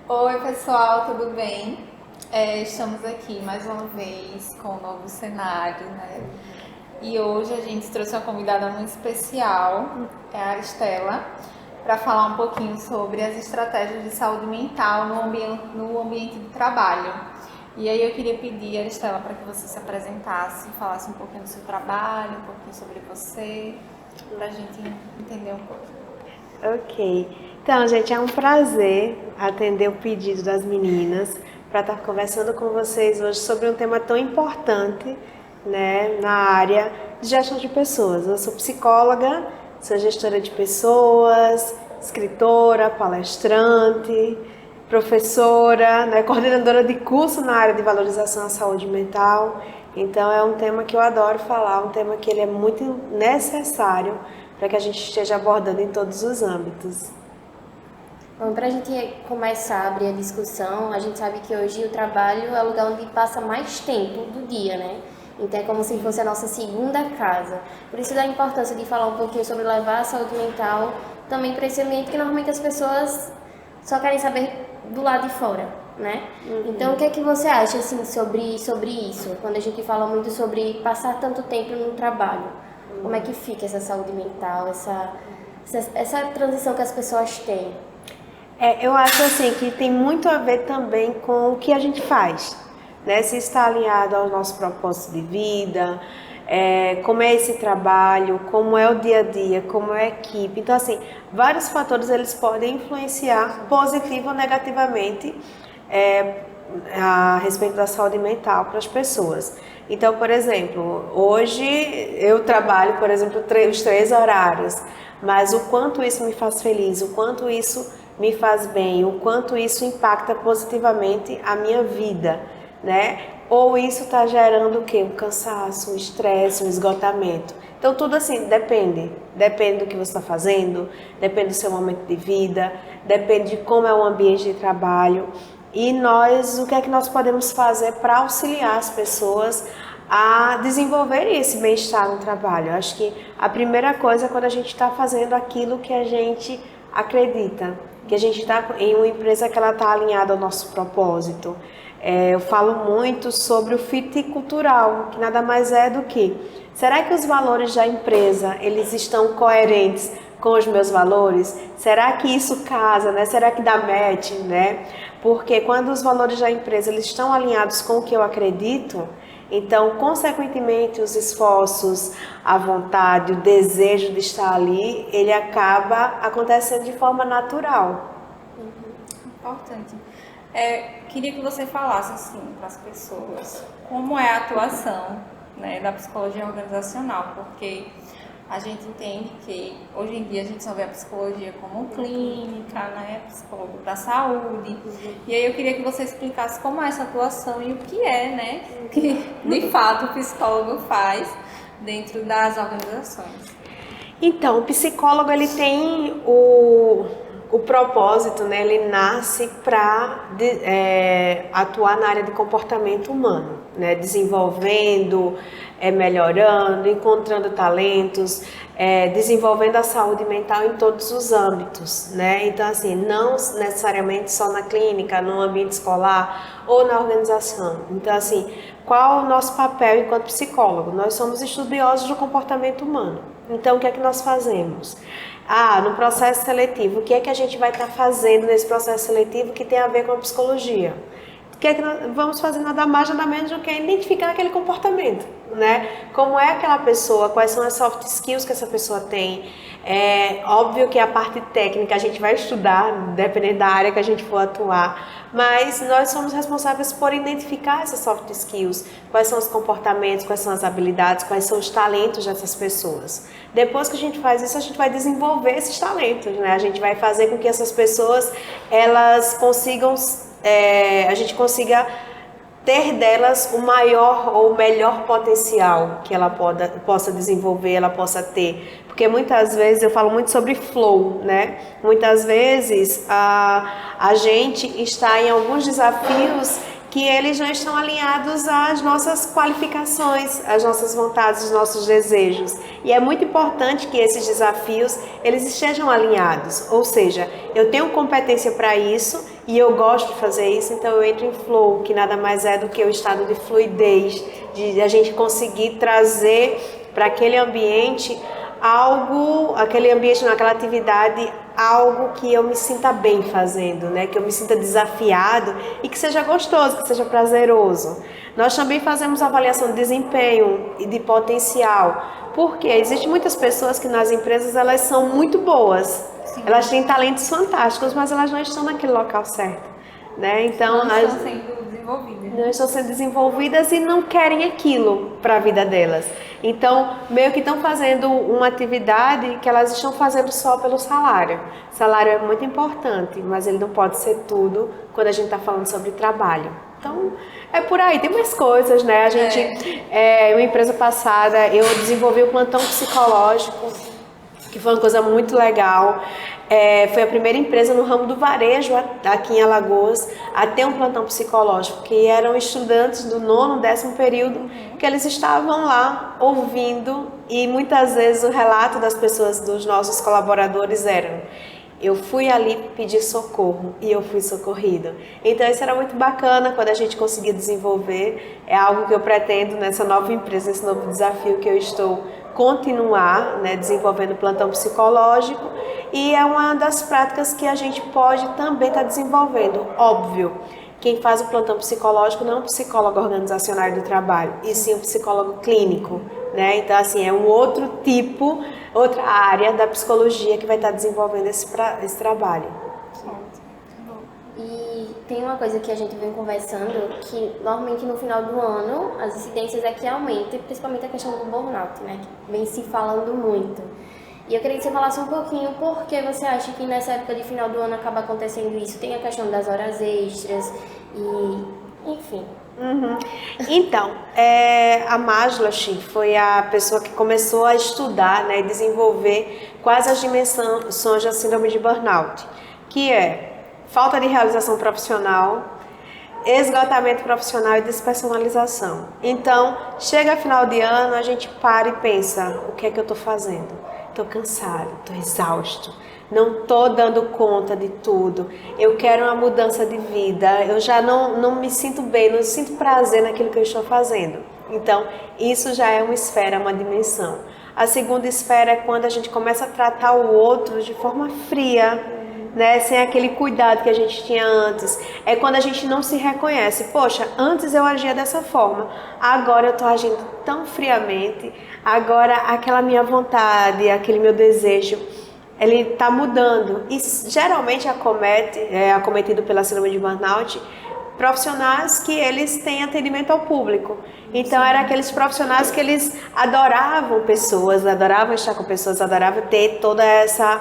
Oi, pessoal, tudo bem? Estamos aqui mais uma vez com um novo cenário, né? E hoje a gente trouxe uma convidada muito especial, é a Aristela, para falar um pouquinho sobre as estratégias de saúde mental no ambiente de trabalho. E aí eu queria pedir, Aristela, para que você se apresentasse, falasse um pouquinho do seu trabalho, um pouquinho sobre você, para a gente entender um pouco. Ok. Então, gente, é um prazer atender o pedido das meninas para estar conversando com vocês hoje sobre um tema tão importante, né, na área de gestão de pessoas. Eu sou psicóloga, sou gestora de pessoas, escritora, palestrante, professora, né, coordenadora de curso na área de valorização à saúde mental. Então, é um tema que eu adoro falar, um tema que ele é muito necessário para que a gente esteja abordando em todos os âmbitos. Bom, para a gente começar a abrir a discussão, a gente sabe que hoje o trabalho é o lugar onde passa mais tempo do dia, né? Então é como se fosse a nossa segunda casa. Por isso da importância de falar um pouquinho sobre levar a saúde mental também para esse ambiente que normalmente as pessoas só querem saber do lado de fora, né? Então o que é que você acha assim sobre isso? Quando a gente fala muito sobre passar tanto tempo no trabalho, como é que fica essa saúde mental, essa transição que as pessoas têm? Eu acho assim que tem muito a ver também com o que a gente faz, né? Se está alinhado ao nosso propósito de vida, como é esse trabalho, como é o dia a dia, como é a equipe. Então, assim, vários fatores eles podem influenciar positivo ou negativamente é, a respeito da saúde mental para as pessoas. Então, por exemplo, hoje eu trabalho, por exemplo, os 3 horários, mas o quanto isso me faz feliz, o quanto isso me faz bem, o quanto isso impacta positivamente a minha vida, né? Ou isso está gerando o quê? Um cansaço, um estresse, um esgotamento. Então tudo assim, depende do que você está fazendo, depende do seu momento de vida, depende de como é o ambiente de trabalho. E nós, o que é que nós podemos fazer para auxiliar as pessoas a desenvolver esse bem-estar no trabalho? Eu acho que a primeira coisa é quando a gente está fazendo aquilo que a gente acredita, que a gente está em uma empresa que ela está alinhada ao nosso propósito. Eu falo muito sobre o fit cultural, que nada mais é do que, será que os valores da empresa, eles estão coerentes com os meus valores? Será que isso casa, né? Será que dá match, né? Porque quando os valores da empresa eles estão alinhados com o que eu acredito, então, consequentemente, os esforços, a vontade, o desejo de estar ali, ele acaba acontecendo de forma natural. Importante. Queria que você falasse assim para as pessoas como é a atuação, né, da psicologia organizacional, porque a gente entende que hoje em dia a gente só vê a psicologia como clínica, né, psicólogo da saúde. E aí eu queria que você explicasse como é essa atuação e o que é, né, que de fato o psicólogo faz dentro das organizações. Então, o psicólogo ele tem o propósito, né? Ele nasce para atuar na área de comportamento humano, né? Desenvolvendo, melhorando, encontrando talentos, desenvolvendo a saúde mental em todos os âmbitos, né? Então, assim, não necessariamente só na clínica, no ambiente escolar ou na organização. Então, assim, qual o nosso papel enquanto psicólogo? Nós somos estudiosos do comportamento humano. Então, o que é que nós fazemos? No processo seletivo, o que é que a gente vai estar fazendo nesse processo seletivo que tem a ver com a psicologia? O que é que nós vamos fazer nada mais, nada menos do que identificar aquele comportamento, né? Como é aquela pessoa, quais são as soft skills que essa pessoa tem. É óbvio que a parte técnica a gente vai estudar, dependendo da área que a gente for atuar, mas nós somos responsáveis por identificar essas soft skills, quais são os comportamentos, quais são as habilidades, quais são os talentos dessas pessoas. Depois que a gente faz isso, a gente vai desenvolver esses talentos, né? A gente vai fazer com que essas pessoas, elas consigam, a gente consiga ter delas o maior ou o melhor potencial que ela possa desenvolver, ela possa ter. Porque muitas vezes, eu falo muito sobre flow, né? Muitas vezes a gente está em alguns desafios que eles não estão alinhados às nossas qualificações, às nossas vontades, aos nossos desejos. E é muito importante que esses desafios, eles estejam alinhados. Ou seja, eu tenho competência para isso e eu gosto de fazer isso, então eu entro em flow, que nada mais é do que o estado de fluidez, de a gente conseguir trazer para aquele ambiente algo, aquele ambiente, naquela atividade, algo que eu me sinta bem fazendo, né? Que eu me sinta desafiado e que seja gostoso, que seja prazeroso. Nós também fazemos avaliação de desempenho e de potencial, porque existem muitas pessoas que nas empresas elas são muito boas, elas têm talentos fantásticos, mas elas não estão naquele local certo, né? Então, Não estão sendo desenvolvidas. não estão sendo desenvolvidas e não querem aquilo para a vida delas. Então, meio que estão fazendo uma atividade que elas estão fazendo só pelo salário. O salário é muito importante, mas ele não pode ser tudo quando a gente está falando sobre trabalho. Então, é por aí. Tem mais coisas, né? A gente, uma empresa passada, eu desenvolvi o plantão psicológico, que foi uma coisa muito legal. Foi a primeira empresa no ramo do varejo aqui em Alagoas a ter um plantão psicológico, que eram estudantes do 9º, 10º período, que eles estavam lá ouvindo, e muitas vezes o relato das pessoas, dos nossos colaboradores eram: eu fui ali pedir socorro e eu fui socorrido. Então isso era muito bacana quando a gente conseguia desenvolver. É algo que eu pretendo nessa nova empresa, nesse novo desafio que eu estou continuar, né, desenvolvendo plantão psicológico, e é uma das práticas que a gente pode também estar desenvolvendo. Óbvio, quem faz o plantão psicológico não é um psicólogo organizacional do trabalho, e sim um psicólogo clínico, né? Então, assim, é um outro tipo, outra área da psicologia que vai estar desenvolvendo esse trabalho. E tem uma coisa que a gente vem conversando, que normalmente no final do ano as incidências aqui aumentam, principalmente a questão do burnout, né? Que vem se falando muito. E eu queria que você falasse um pouquinho por que você acha que nessa época de final do ano acaba acontecendo isso. Tem a questão das horas extras e, enfim. Então, a Maslow foi a pessoa que começou a estudar, né, e desenvolver quais as dimensões da síndrome de burnout, que é falta de realização profissional, esgotamento profissional e despersonalização. Então, chega final de ano, a gente para e pensa: o que é que eu estou fazendo? Estou cansado, estou exausto, não estou dando conta de tudo, eu quero uma mudança de vida, eu já não me sinto bem, não sinto prazer naquilo que eu estou fazendo. Então, isso já é uma esfera, uma dimensão. A segunda esfera é quando a gente começa a tratar o outro de forma fria, né, sem aquele cuidado que a gente tinha antes. É quando a gente não se reconhece. Poxa, antes eu agia dessa forma, agora eu estou agindo tão friamente, agora aquela minha vontade, aquele meu desejo, ele está mudando. E geralmente é acometido pela síndrome de burnout profissionais que eles têm atendimento ao público. Então, eram aqueles profissionais que eles adoravam pessoas, adoravam estar com pessoas, adoravam ter toda essa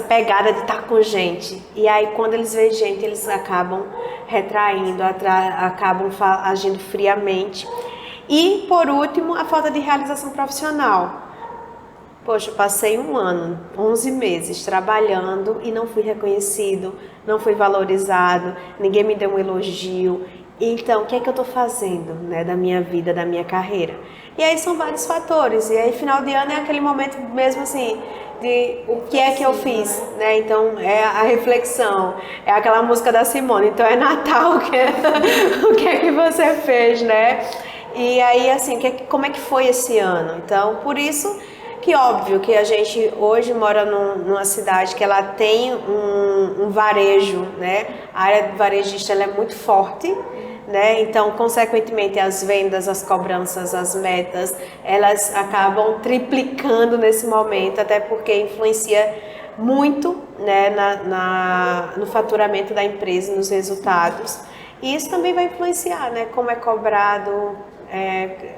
pegada de estar com gente. E aí, quando eles veem gente, eles acabam retraindo, acabam agindo friamente. E, por último, a falta de realização profissional. Poxa, eu passei 1 ano, 11 meses trabalhando e não fui reconhecido, não fui valorizado, ninguém me deu um elogio. Então, o que é que eu estou fazendo, né, da minha vida, da minha carreira? E aí são vários fatores. E aí, final de ano é aquele momento mesmo assim, de o que é que eu fiz, né? Então, é a reflexão, é aquela música da Simone. Então, é Natal, o que é que você fez, né? E aí, assim, como é que foi esse ano? Então, por isso que óbvio que a gente hoje mora numa cidade que ela tem um varejo, né? A área varejista ela é muito forte, né? Então, consequentemente, as vendas, as cobranças, as metas, elas acabam triplicando nesse momento, até porque influencia muito, né, no faturamento da empresa, nos resultados. E isso também vai influenciar, né? Como é cobrado,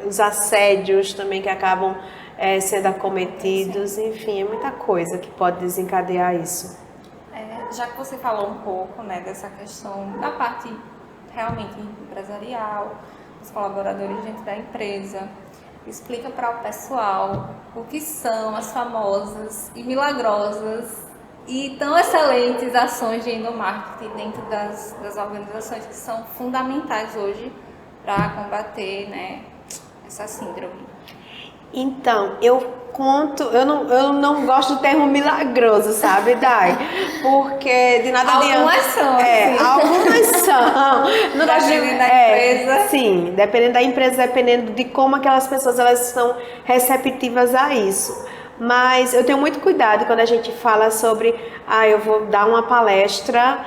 os assédios também que acabam sendo acometidos, enfim, é muita coisa que pode desencadear isso. Já que você falou um pouco, né, dessa questão da parte realmente empresarial, dos colaboradores dentro da empresa, explica para o pessoal o que são as famosas e milagrosas e tão excelentes ações de endomarketing dentro das organizações que são fundamentais hoje para combater, né, essa síndrome. Então, eu não gosto do termo milagroso, sabe, Dai? Porque de nada adianta. Algumas são, assim. Algumas são. Não gosto Dependendo da empresa. Sim, dependendo da empresa, dependendo de como aquelas pessoas elas são receptivas a isso. Mas eu tenho muito cuidado quando a gente fala sobre, eu vou dar uma palestra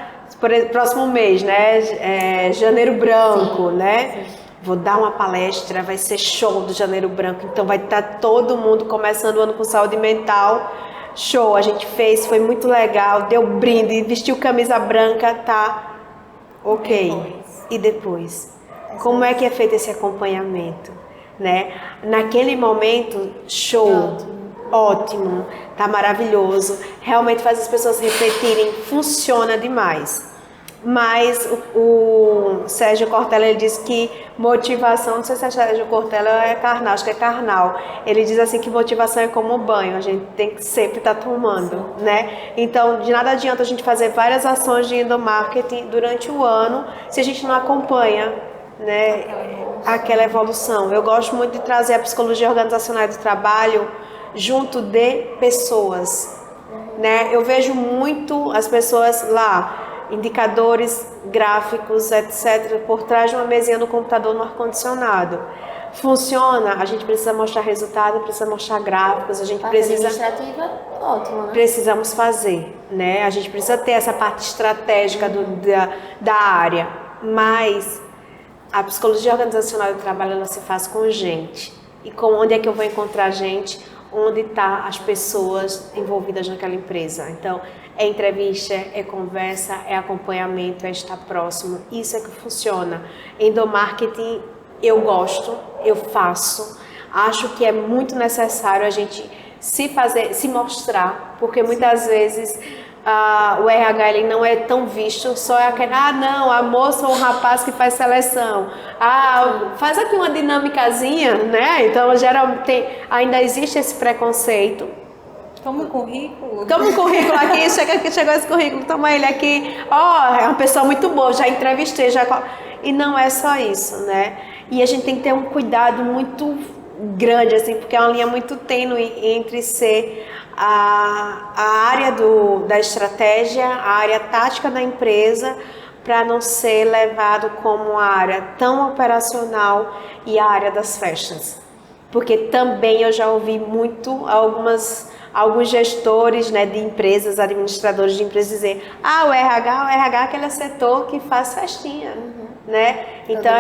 próximo mês, né? Janeiro Branco, Sim, né? sim. Vou dar uma palestra, vai ser show do Janeiro Branco, então vai estar todo mundo começando o ano com saúde mental. Show, a gente fez, foi muito legal, deu brinde, vestiu camisa branca, tá? Ok. E depois? Como é que é feito esse acompanhamento, né? Naquele momento, show, ótimo, tá maravilhoso, realmente faz as pessoas refletirem, funciona demais. Mas o Sérgio Cortella, ele diz que motivação, não sei se é Sérgio Cortella é carnal, acho que é carnal. Ele diz assim que motivação é como banho, a gente tem que sempre estar tomando, né? Então, de nada adianta a gente fazer várias ações de endomarketing durante o ano se a gente não acompanha, né, aquela evolução. Eu gosto muito de trazer a psicologia organizacional do trabalho junto de pessoas, né? Eu vejo muito as pessoas lá, indicadores, gráficos, etc., por trás de uma mesinha no computador no ar-condicionado. Funciona, a gente precisa mostrar resultado, precisa mostrar gráficos, a gente Parte precisa... administrativa, ótimo, né? Precisamos fazer, né? A gente precisa ter essa parte estratégica da área, mas a psicologia organizacional do trabalho, ela se faz com gente. E onde é que eu vou encontrar gente? Onde estão as pessoas envolvidas naquela empresa. Então, é entrevista, é conversa, é acompanhamento, é estar próximo. Isso é que funciona. Endomarketing, eu gosto, eu faço. Acho que é muito necessário a gente se mostrar, porque muitas vezes o RH ele não é tão visto, só é aquele, não, a moça ou o rapaz que faz seleção, faz aqui uma dinâmicazinha, né? Então geralmente ainda existe esse preconceito. Toma um currículo. Toma um currículo aqui, chegou esse currículo, toma ele aqui, é uma pessoa muito boa, já entrevistei, e não é só isso, né? E a gente tem que ter um cuidado muito grande, assim, porque é uma linha muito tênue entre ser a área da estratégia, a área tática da empresa, para não ser levado como a área tão operacional e a área das festas. Porque também eu já ouvi muito alguns gestores, né, de empresas, administradores de empresas dizer, o RH é aquele setor que faz festinha, né? Então,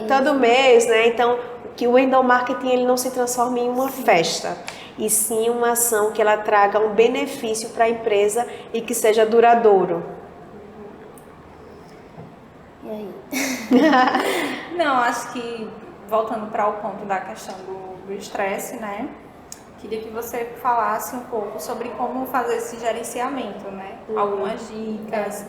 todo mês, né? Então, que o endomarketing ele não se transforme em uma festa, e sim uma ação que ela traga um benefício para a empresa e que seja duradouro. E aí? Não, acho que, voltando para o ponto da questão do estresse, né? Queria que você falasse um pouco sobre como fazer esse gerenciamento, né? Algumas dicas.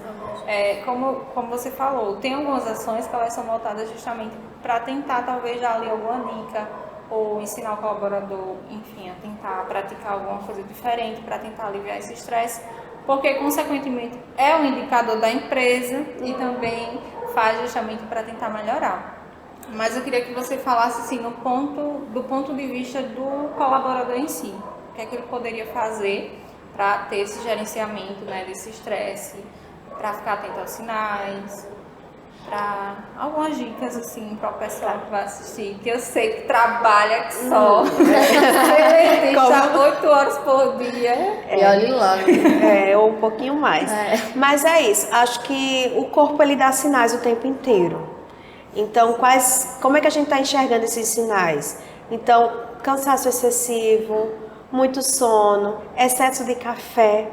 Como você falou, tem algumas ações que elas são voltadas justamente para tentar, talvez, dar ali alguma dica ou ensinar o colaborador, enfim, a tentar praticar alguma coisa diferente para tentar aliviar esse estresse, porque, consequentemente, é um indicador da empresa e também faz justamente para tentar melhorar. Mas eu queria que você falasse assim, do ponto de vista do colaborador em si. O que é que ele poderia fazer para ter esse gerenciamento, né, desse estresse, para ficar atento aos sinais, para algumas dicas assim para o pessoal que vai assistir, que eu sei que trabalha que só. Está 8 horas por dia. E olhe lá. Ou um pouquinho mais. Mas é isso. Acho que o corpo ele dá sinais o tempo inteiro. Então, como é que a gente está enxergando esses sinais? Então, cansaço excessivo, muito sono, excesso de café,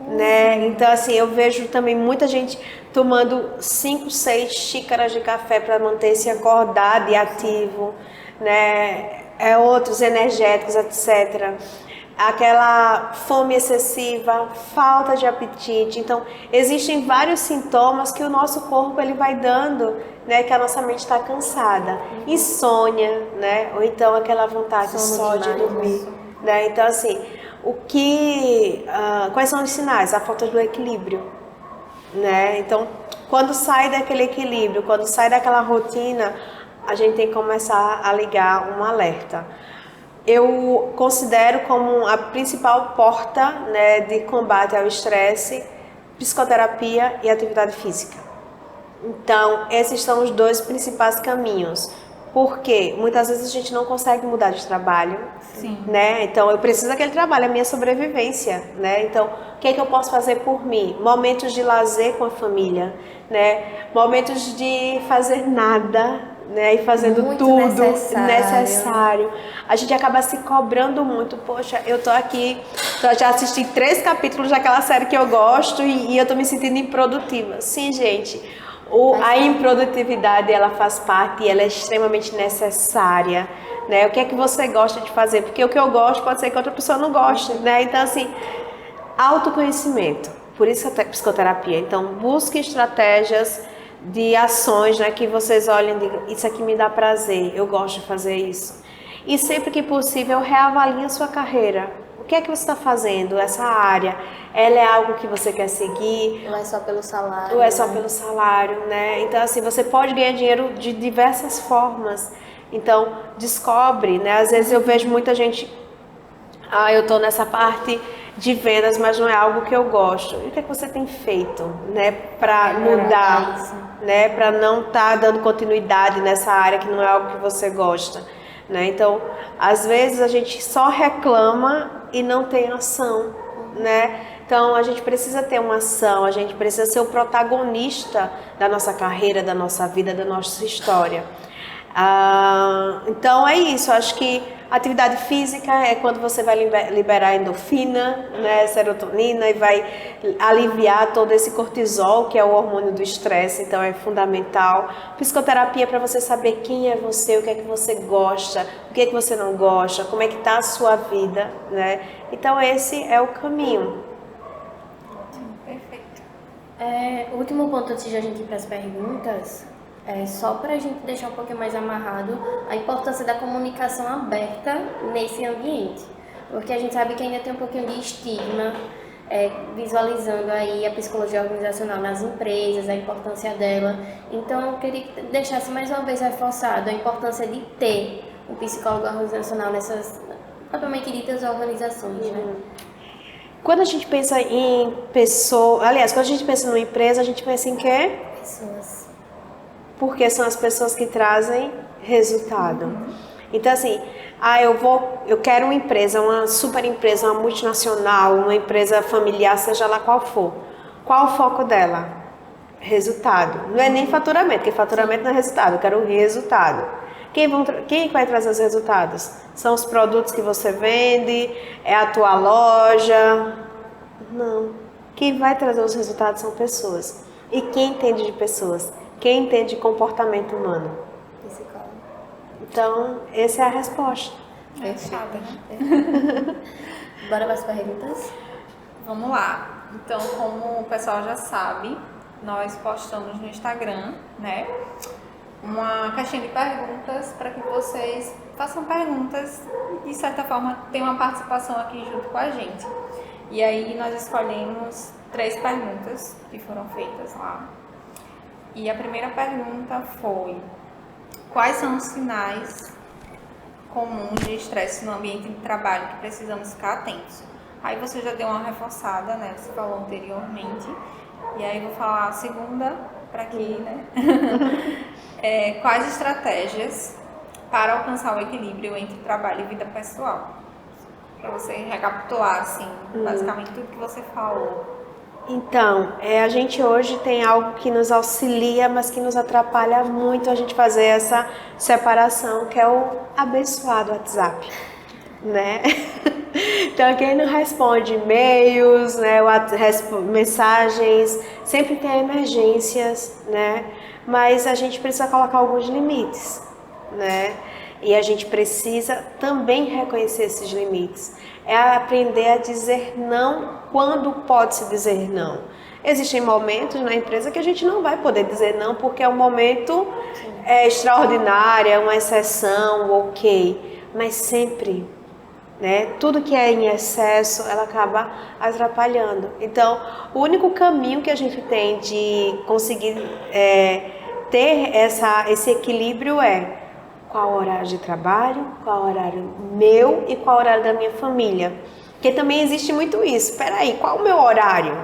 né? Então, assim, eu vejo também muita gente tomando 5, 6 xícaras de café para manter-se acordado e ativo, né? Outros energéticos, etc. Aquela fome excessiva, falta de apetite. Então, existem vários sintomas que o nosso corpo ele vai dando, né, que a nossa mente está cansada. Insônia, né? Ou então aquela vontade só de dormir. Né? Então, assim, quais são os sinais? A falta do equilíbrio. Né? Então, quando sai daquele equilíbrio, quando sai daquela rotina, a gente tem que começar a ligar um alerta. eu considero como a principal porta, né, de combate ao estresse, psicoterapia e atividade física. Então, esses são os dois principais caminhos. Porque muitas vezes a gente não consegue mudar de trabalho, Sim. né? Então, eu preciso daquele trabalho, é a minha sobrevivência, né? Então, o que é que eu posso fazer por mim? Momentos de lazer com a família, né? Momentos de fazer nada, né? E fazendo Muito tudo necessário. A gente acaba se cobrando muito. Poxa, eu tô aqui, já assisti 3 capítulos daquela série que eu gosto e eu tô me sentindo improdutiva. Sim, gente. A improdutividade, ela faz parte e ela é extremamente necessária, né? O que é que você gosta de fazer? Porque o que eu gosto pode ser que outra pessoa não goste, né? Então, assim, autoconhecimento. Por isso a psicoterapia. Então, busque estratégias de ações, né? Que vocês olhem e digam, isso aqui me dá prazer, eu gosto de fazer isso. E sempre que possível, reavalie a sua carreira. O que é que você está fazendo? Essa área, ela é algo que você quer seguir? Ou é só pelo salário? Ou é só pelo salário, né? Então, assim, você pode ganhar dinheiro de diversas formas. Então, descobre, né? Às vezes eu vejo muita gente, eu tô nessa parte de vendas, mas não é algo que eu gosto. E o que é que você tem feito, né? Para mudar, isso. né? Para não estar dando continuidade nessa área que não é algo que você gosta, né? Então, às vezes a gente só reclama e não tem ação, né? Então, a gente precisa ter uma ação, a gente precisa ser o protagonista da nossa carreira, da nossa vida, da nossa história. Então, é isso. Acho que atividade física é quando você vai liberar endorfina, né, serotonina, e vai aliviar todo esse cortisol, que é o hormônio do estresse, então é fundamental. Psicoterapia para você saber quem é você, o que é que você gosta, o que é que você não gosta, como é que está a sua vida, né? Então, esse é o caminho. Perfeito. O último ponto antes de a gente ir para as perguntas, só para a gente deixar um pouquinho mais amarrado, a importância da comunicação aberta nesse ambiente. Porque a gente sabe que ainda tem um pouquinho de estigma, visualizando aí a psicologia organizacional nas empresas, a importância dela. Então, eu queria que deixasse mais uma vez reforçado a importância de ter um psicólogo organizacional nessas, propriamente ditas, organizações, né? Quando a gente pensa em pessoa, aliás, quando a gente pensa numa empresa, a gente pensa em quê? Pessoas. Porque são as pessoas que trazem resultado. Então, assim, eu quero uma empresa, uma super empresa, uma multinacional, uma empresa familiar, seja lá qual for. Qual o foco dela? Resultado. Não é nem faturamento, porque faturamento não é resultado, eu quero o resultado. Quem vai trazer os resultados? São os produtos que você vende? É a tua loja? Não. Quem vai trazer os resultados são pessoas. E quem entende de pessoas? Quem entende de comportamento humano? Psicólogo. Então, essa é a resposta. Fechada, né? Bora para as perguntas? Vamos lá. Então, como o pessoal já sabe, nós postamos no Instagram, né, uma caixinha de perguntas para que vocês façam perguntas e, de certa forma, tenham uma participação aqui junto com a gente. E aí nós escolhemos 3 perguntas que foram feitas lá. E a primeira pergunta foi: quais são os sinais comuns de estresse no ambiente de trabalho que precisamos ficar atentos? Aí você já deu uma reforçada, né? Você falou anteriormente. E aí vou falar a segunda para aqui, né? Quais estratégias para alcançar o equilíbrio entre trabalho e vida pessoal? Para você recapitular, assim, basicamente tudo que você falou. Então, a gente hoje tem algo que nos auxilia, mas que nos atrapalha muito a gente fazer essa separação, que é o abençoado WhatsApp, né? Então, quem não responde e-mails, né, mensagens, sempre tem emergências, né? Mas a gente precisa colocar alguns limites, né? E a gente precisa também reconhecer esses limites. É aprender a dizer não quando pode se dizer não. Existem momentos na empresa que a gente não vai poder dizer não porque é um momento extraordinário, é uma exceção, ok. Mas sempre, né? Tudo que é em excesso, ela acaba atrapalhando. Então, o único caminho que a gente tem de conseguir ter esse equilíbrio é Qual o horário de trabalho, qual o horário meu e qual o horário da minha família. Porque também existe muito isso. Espera aí, qual o meu horário?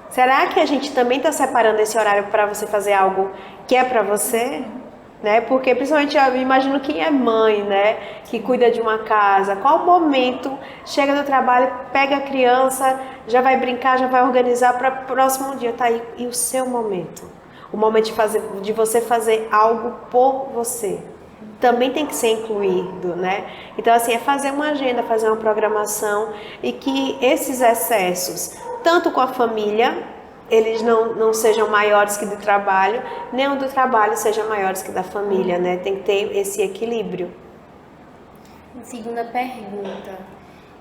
Será que a gente também está separando esse horário para você fazer algo que é para você? Né? Porque principalmente eu imagino quem é mãe, né? Que cuida de uma casa. Qual momento chega do trabalho, pega a criança, já vai brincar, já vai organizar para o próximo dia, tá aí. E o seu momento? O momento de você fazer algo por você. Também tem que ser incluído, né? Então, assim, é fazer uma agenda, fazer uma programação e que esses excessos, tanto com a família, eles não sejam maiores que do trabalho, nem o do trabalho seja maiores que da família, né? Tem que ter esse equilíbrio. Segunda pergunta.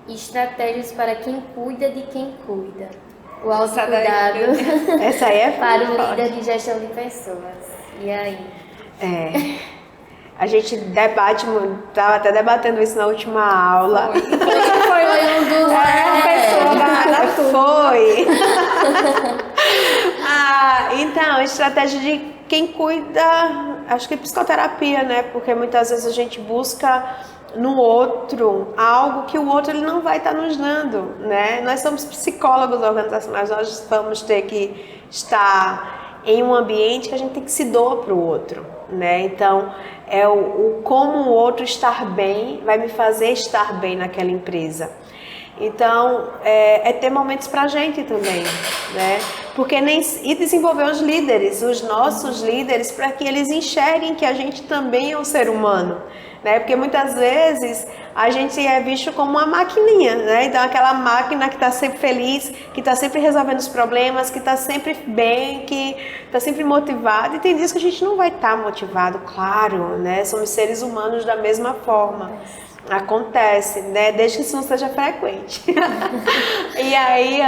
Estratégias para quem cuida de quem cuida. O autocuidado Essa aí é para o forte. líder de gestão de pessoas. E aí? A gente debate, estava até debatendo isso na última aula. Foi um dos... Foi. Então, estratégia de quem cuida, acho que psicoterapia, né? Porque muitas vezes a gente busca no outro algo que o outro ele não vai estar nos dando, né? Nós somos psicólogos organizacionais, nós vamos ter que estar em um ambiente que a gente tem que se doar para o outro, né? Então, é o como o outro estar bem vai me fazer estar bem naquela empresa. Então, é ter momentos pra gente também, né? E desenvolver os líderes, os nossos líderes, para que eles enxerguem que a gente também é um ser humano, né? Porque muitas vezes a gente é visto como uma maquininha, né? Então, aquela máquina que está sempre feliz, que está sempre resolvendo os problemas, que está sempre bem, que está sempre motivado. E tem dias que a gente não vai estar motivado, claro, né? Somos seres humanos da mesma forma. Acontece, né? Desde que isso não seja frequente. E aí,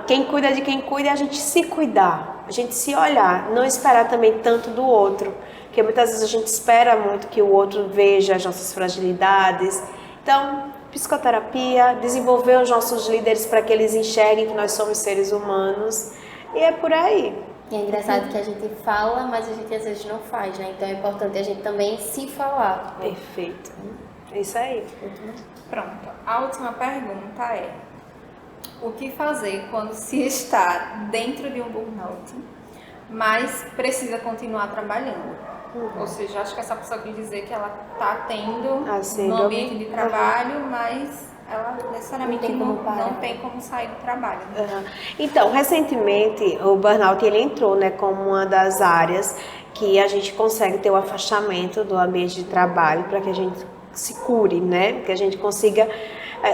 quem cuida de quem cuida é a gente se cuidar, a gente se olhar, não esperar também tanto do outro, porque muitas vezes a gente espera muito que o outro veja as nossas fragilidades. Então, psicoterapia, desenvolver os nossos líderes para que eles enxerguem que nós somos seres humanos, e é por aí. E é engraçado que a gente fala, mas a gente às vezes não faz, né? Então é importante a gente também se falar. Perfeito. É isso aí. Pronto. A última pergunta é: o que fazer quando se está dentro de um burnout, mas precisa continuar trabalhando? Ou seja, acho que essa pessoa quer dizer que ela está tendo no ambiente de trabalho, mas ela necessariamente não tem como sair do trabalho. Né? Então, recentemente, o burnout ele entrou, né, como uma das áreas que a gente consegue ter o afastamento do ambiente de trabalho para que a gente se cure, né? Que a gente consiga,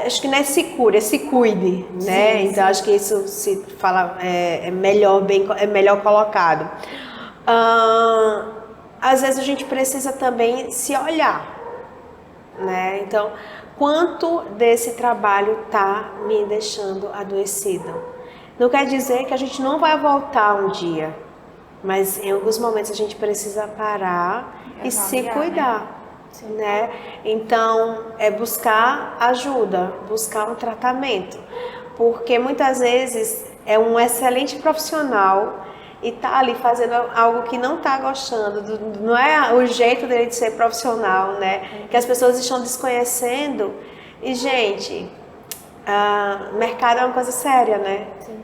acho que não é se cure, é se cuide, né? Sim, então, acho que isso se fala é melhor colocado. Às vezes a gente precisa também se olhar, né? Então, quanto desse trabalho está me deixando adoecida? Não quer dizer que a gente não vai voltar um dia, mas em alguns momentos a gente precisa parar e se cuidar. Né? Então, é buscar ajuda, buscar um tratamento, porque muitas vezes é um excelente profissional e tá ali fazendo algo que não tá gostando, não é o jeito dele de ser profissional, né? Que as pessoas estão desconhecendo. E, gente, mercado é uma coisa séria, né? Sim.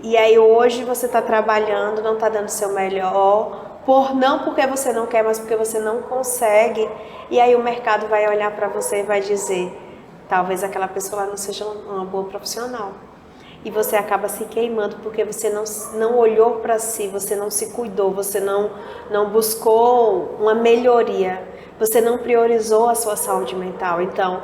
E aí hoje você tá trabalhando, não tá dando o seu melhor, não porque você não quer, mas porque você não consegue. E aí o mercado vai olhar para você e vai dizer, talvez aquela pessoa lá não seja uma boa profissional. E você acaba se queimando porque você não olhou para si, você não se cuidou, você não buscou uma melhoria, você não priorizou a sua saúde mental. Então,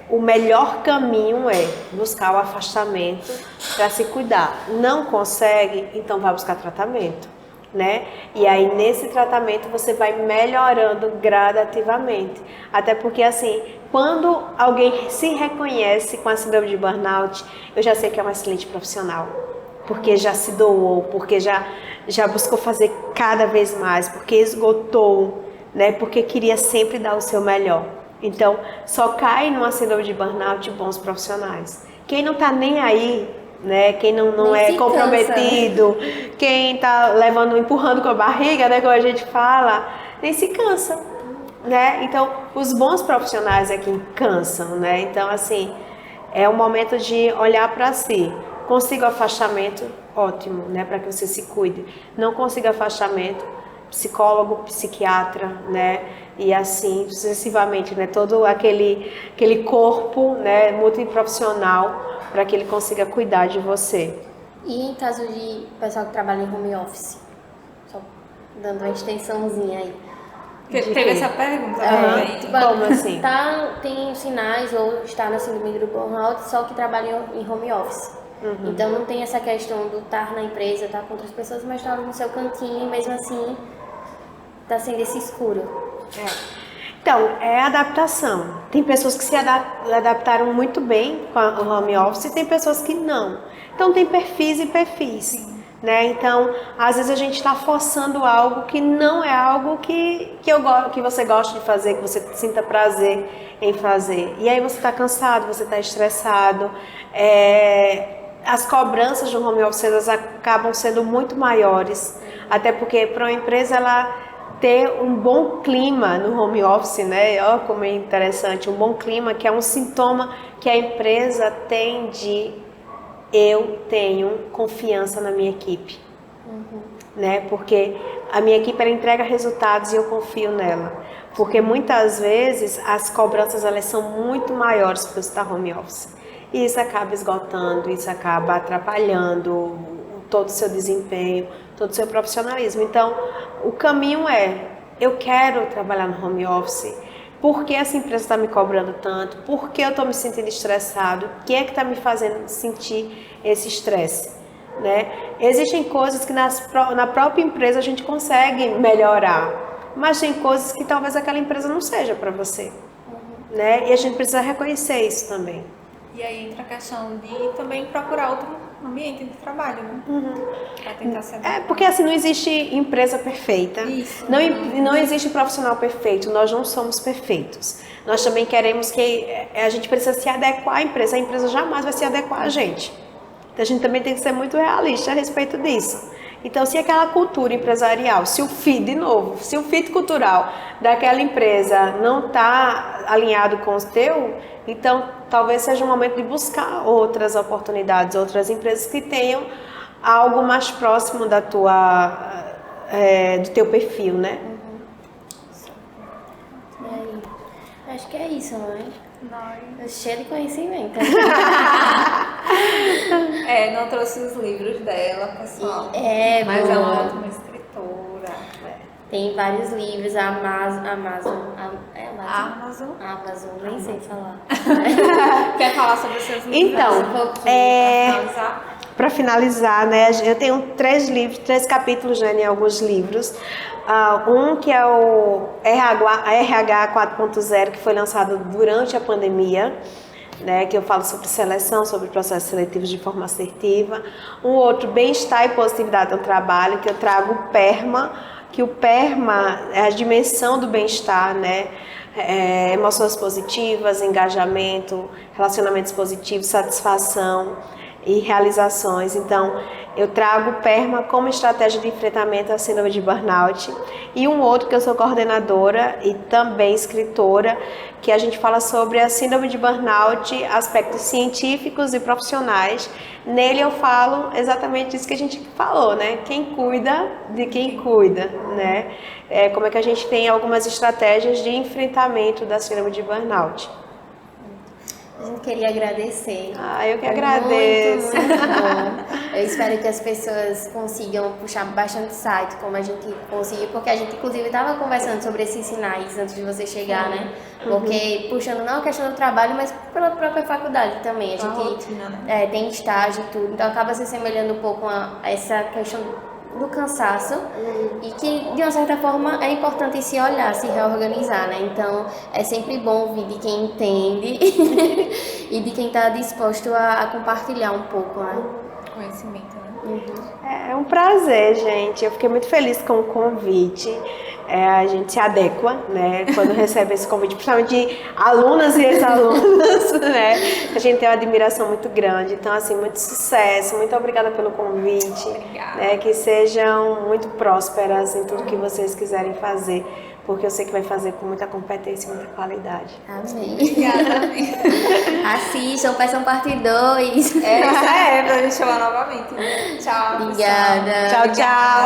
o melhor caminho é buscar o afastamento para se cuidar. Não consegue? Então vai buscar tratamento. Né? E aí nesse tratamento você vai melhorando gradativamente, até porque assim, quando alguém se reconhece com a síndrome de burnout, eu já sei que é um excelente profissional, porque já se doou, porque já buscou fazer cada vez mais, porque esgotou, né? Porque queria sempre dar o seu melhor. Então só cai numa síndrome de burnout bons profissionais. Quem não tá nem aí, né? Quem não é comprometido, quem tá empurrando com a barriga, né? Como a gente fala, nem se cansa, né? Então, os bons profissionais é quem cansam, né? Então, assim, é o momento de olhar para si. Consigo afastamento? Ótimo, né? Para que você se cuide. Não consigo afastamento? Psicólogo, psiquiatra, né? E assim sucessivamente, né? Todo aquele corpo, né? Multiprofissional para que ele consiga cuidar de você. E em caso de pessoal que trabalha em home office? Só dando uma extensãozinha aí. Teve essa pergunta também. também. Como assim? Tem sinais ou está na síndrome do burnout só que trabalham em home office. Então não tem essa questão do estar na empresa, estar com outras pessoas, mas estar no seu cantinho e mesmo assim está sendo esse escuro. Então, é adaptação. Tem pessoas que se adaptaram muito bem com o home office e tem pessoas que não. Então, tem perfis e perfis. Né? Então, às vezes a gente está forçando algo que não é algo que você gosta de fazer, que você sinta prazer em fazer. E aí você está cansado, você está estressado. As cobranças do home office elas acabam sendo muito maiores. Até porque para uma empresa ela ter um bom clima no home office, né? Olha como é interessante, um bom clima que é um sintoma que a empresa tem de eu tenho confiança na minha equipe, né? Porque a minha equipe ela entrega resultados e eu confio nela. Porque muitas vezes as cobranças elas são muito maiores para estar home office. E isso acaba esgotando, isso acaba atrapalhando todo o seu desempenho, todo o seu profissionalismo. Então, o caminho eu quero trabalhar no home office. Por que essa empresa está me cobrando tanto? Por que eu estou me sentindo estressado? O que é que está me fazendo sentir esse estresse? Né? Existem coisas que na própria empresa a gente consegue melhorar, mas tem coisas que talvez aquela empresa não seja para você. Né? E a gente precisa reconhecer isso também. E aí entra a questão de também procurar outro ambiente de trabalho, né? Para tentar se adaptar. Porque assim, não existe empresa perfeita. Isso. Não existe profissional perfeito. Nós não somos perfeitos. Nós também queremos que a gente precisa se adequar à empresa. A empresa jamais vai se adequar a gente. Então a gente também tem que ser muito realista a respeito disso. Então, se aquela cultura empresarial, se o fit cultural daquela empresa não está alinhado com o teu, então talvez seja um momento de buscar outras oportunidades, outras empresas que tenham algo mais próximo da do teu perfil, né? E aí? Acho que é isso, né? Cheio de conhecimento. Não trouxe os livros dela, pessoal. Mas ela é uma escritora. Tem vários livros, a Amazon, nem sei falar. Quer falar sobre os seus livros? Então, para finalizar, né, eu tenho 3 capítulos, né, em alguns livros. Um que é o RH 4.0, que foi lançado durante a pandemia, né, que eu falo sobre seleção, sobre processos seletivos de forma assertiva. Um outro, bem-estar e positividade no trabalho, que eu trago o PERMA, que o PERMA é a dimensão do bem-estar, né? Emoções positivas, engajamento, relacionamentos positivos, satisfação e realizações. Então, eu trago o PERMA como estratégia de enfrentamento à síndrome de burnout. E um outro que eu sou coordenadora e também escritora, que a gente fala sobre a síndrome de burnout, aspectos científicos e profissionais. Nele eu falo exatamente isso que a gente falou, né? Quem cuida de quem cuida, né? Como é que a gente tem algumas estratégias de enfrentamento da síndrome de burnout. A gente queria agradecer. Eu que agradeço. Muito bom. Eu espero que as pessoas consigam puxar bastante site, como a gente conseguiu, porque a gente inclusive estava conversando sobre esses sinais antes de você chegar, né? Porque puxando não a questão do trabalho, mas pela própria faculdade também. A gente tem estágio e tudo, então acaba se assemelhando um pouco a essa questão do cansaço e que de uma certa forma é importante se olhar, se reorganizar, né? Então é sempre bom ouvir de quem entende e de quem está disposto a compartilhar um pouco, né? Conhecimento, né? É um prazer, gente. Eu fiquei muito feliz com o convite. A gente se adequa, né, quando recebe esse convite, principalmente de alunas e ex-alunas, né? A gente tem uma admiração muito grande. Então, assim, muito sucesso. Muito obrigada pelo convite. Obrigada. Né, que sejam muito prósperas em tudo que vocês quiserem fazer, porque eu sei que vai fazer com muita competência e muita qualidade. Amém. Obrigada, amiga. Assistam, peçam parte 2. Isso é, pra gente chamar novamente. Né? Tchau, pessoal. Obrigada. Tchau, tchau.